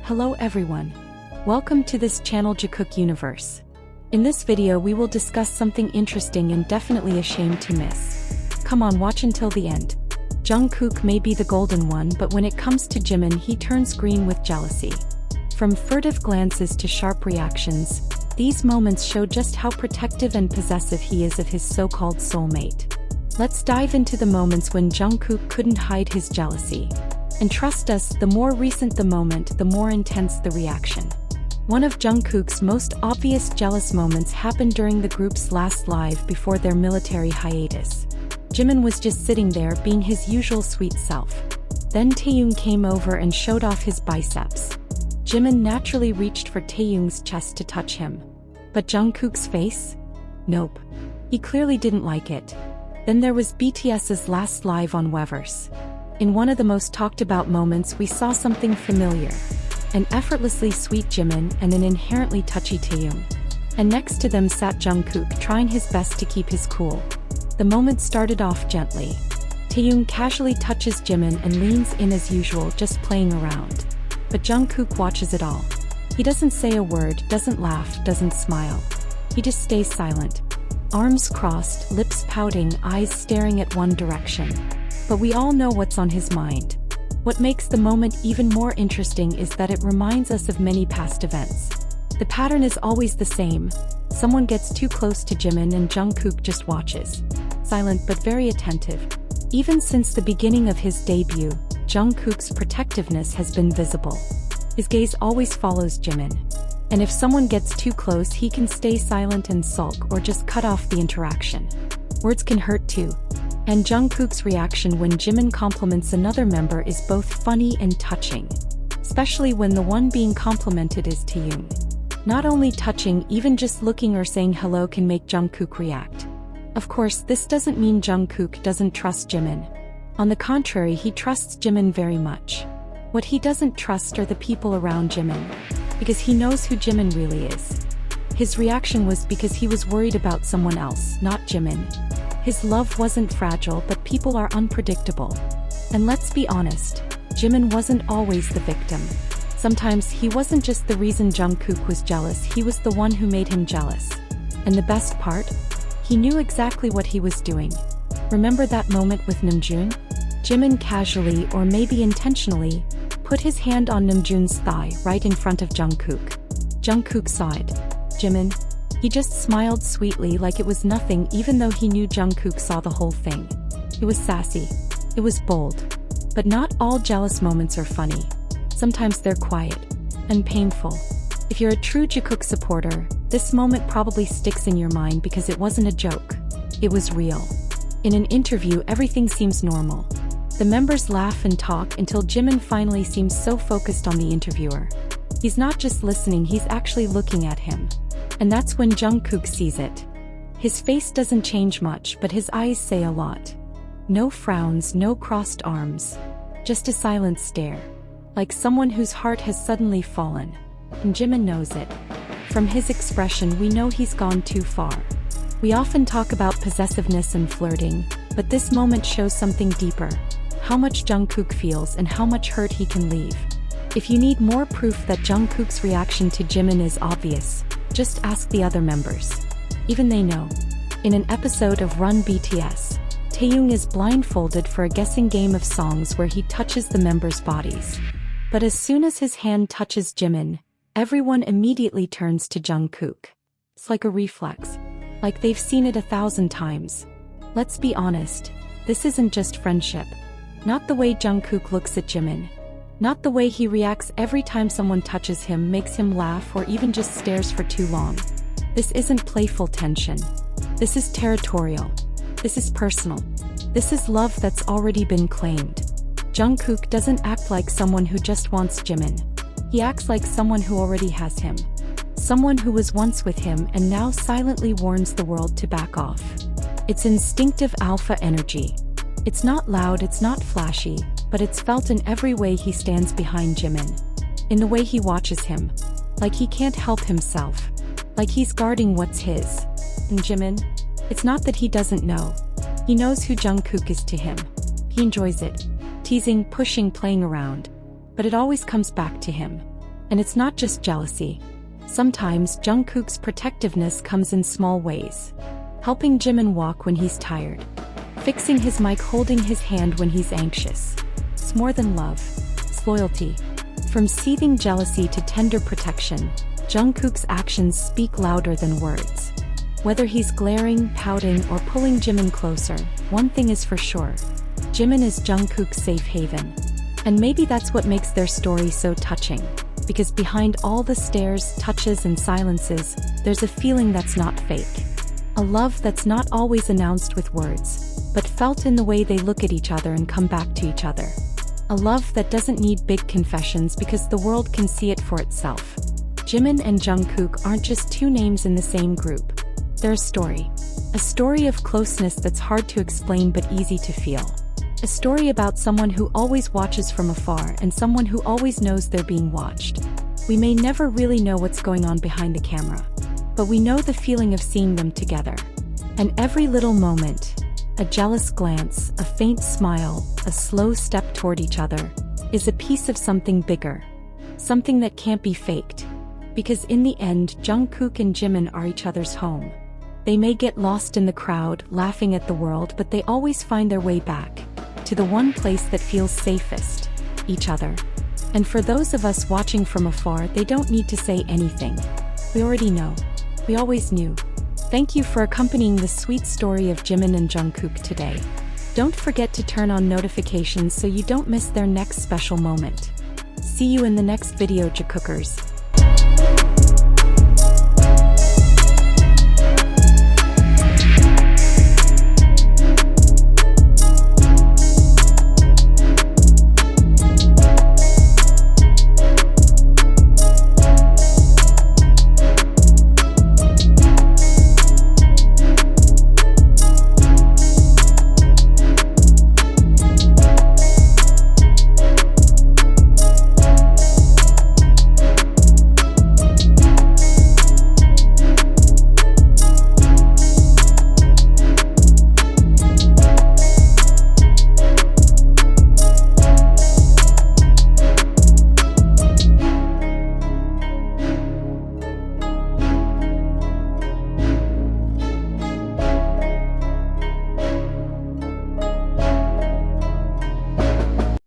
Hello everyone. Welcome to this channel JIKOOK universe. In this video we will discuss something interesting and definitely a shame to miss. Come on, watch until the end. Jungkook may be the golden one, but when it comes to Jimin he turns green with jealousy. From furtive glances to sharp reactions, these moments show just how protective and possessive he is of his so-called soulmate. Let's dive into the moments when Jungkook couldn't hide his jealousy. And trust us, the more recent the moment, the more intense the reaction. One of Jungkook's most obvious jealous moments happened during the group's last live before their military hiatus. Jimin was just sitting there being his usual sweet self. Then Taehyung came over and showed off his biceps. Jimin naturally reached for Taehyung's chest to touch him. But Jungkook's face? Nope. He clearly didn't like it. Then there was BTS's last live on Weverse. In one of the most talked about moments we saw something familiar. An effortlessly sweet Jimin and an inherently touchy Taehyung. And next to them sat Jungkook trying his best to keep his cool. The moment started off gently. Taehyung casually touches Jimin and leans in as usual, just playing around. But Jungkook watches it all. He doesn't say a word, doesn't laugh, doesn't smile. He just stays silent. Arms crossed, lips pouting, eyes staring at one direction. But we all know what's on his mind. What makes the moment even more interesting is that it reminds us of many past events. The pattern is always the same. Someone gets too close to Jimin and Jungkook just watches. Silent but very attentive. Even since the beginning of his debut, Jungkook's protectiveness has been visible. His gaze always follows Jimin. And if someone gets too close, he can stay silent and sulk or just cut off the interaction. Words can hurt too. And Jungkook's reaction when Jimin compliments another member is both funny and touching. Especially when the one being complimented is Taehyung. Not only touching, even just looking or saying hello can make Jungkook react. Of course, this doesn't mean Jungkook doesn't trust Jimin. On the contrary, he trusts Jimin very much. What he doesn't trust are the people around Jimin. Because he knows who Jimin really is. His reaction was because he was worried about someone else, not Jimin. His love wasn't fragile, but people are unpredictable. And let's be honest, Jimin wasn't always the victim. Sometimes he wasn't just the reason Jungkook was jealous, he was the one who made him jealous. And the best part? He knew exactly what he was doing. Remember that moment with Namjoon? Jimin casually, or maybe intentionally, put his hand on Namjoon's thigh right in front of Jungkook. Jungkook saw it. Jimin? He just smiled sweetly like it was nothing, even though he knew Jungkook saw the whole thing. It was sassy. It was bold. But not all jealous moments are funny. Sometimes they're quiet and painful. If you're a true JIKOOK supporter, this moment probably sticks in your mind because it wasn't a joke. It was real. In an interview, everything seems normal. The members laugh and talk until Jimin finally seems so focused on the interviewer. He's not just listening, he's actually looking at him. And that's when Jungkook sees it. His face doesn't change much, but his eyes say a lot. No frowns, no crossed arms. Just a silent stare. Like someone whose heart has suddenly fallen. And Jimin knows it. From his expression, we know he's gone too far. We often talk about possessiveness and flirting, but this moment shows something deeper. How much Jungkook feels and how much hurt he can leave. If you need more proof that Jungkook's reaction to Jimin is obvious, just ask the other members. Even they know. In an episode of Run BTS, Taehyung is blindfolded for a guessing game of songs where he touches the members' bodies. But as soon as his hand touches Jimin, everyone immediately turns to Jungkook. It's like a reflex. Like they've seen it 1,000 times. Let's be honest, this isn't just friendship. Not the way Jungkook looks at Jimin. Not the way he reacts every time someone touches him, makes him laugh, or even just stares for too long. This isn't playful tension. This is territorial. This is personal. This is love that's already been claimed. Jungkook doesn't act like someone who just wants Jimin. He acts like someone who already has him. Someone who was once with him and now silently warns the world to back off. It's instinctive alpha energy. It's not loud, it's not flashy, but it's felt in every way he stands behind Jimin. In the way he watches him. Like he can't help himself. Like he's guarding what's his. And Jimin? It's not that he doesn't know. He knows who Jungkook is to him. He enjoys it. Teasing, pushing, playing around. But it always comes back to him. And it's not just jealousy. Sometimes Jungkook's protectiveness comes in small ways. Helping Jimin walk when he's tired. Fixing his mic, holding his hand when he's anxious. It's more than love. It's loyalty. From seething jealousy to tender protection, Jungkook's actions speak louder than words. Whether he's glaring, pouting, or pulling Jimin closer, one thing is for sure. Jimin is Jungkook's safe haven. And maybe that's what makes their story so touching. Because behind all the stares, touches, and silences, there's a feeling that's not fake. A love that's not always announced with words, but felt in the way they look at each other and come back to each other. A love that doesn't need big confessions because the world can see it for itself. Jimin and Jungkook aren't just two names in the same group. They're a story. A story of closeness that's hard to explain but easy to feel. A story about someone who always watches from afar and someone who always knows they're being watched. We may never really know what's going on behind the camera, but we know the feeling of seeing them together. And every little moment, a jealous glance, a faint smile, a slow step toward each other, is a piece of something bigger. Something that can't be faked. Because in the end, Jungkook and Jimin are each other's home. They may get lost in the crowd, laughing at the world, but they always find their way back to the one place that feels safest, each other. And for those of us watching from afar, they don't need to say anything. We already know. We always knew. Thank you for accompanying the sweet story of Jimin and Jungkook today. Don't forget to turn on notifications so you don't miss their next special moment. See you in the next video, JIKOOKers.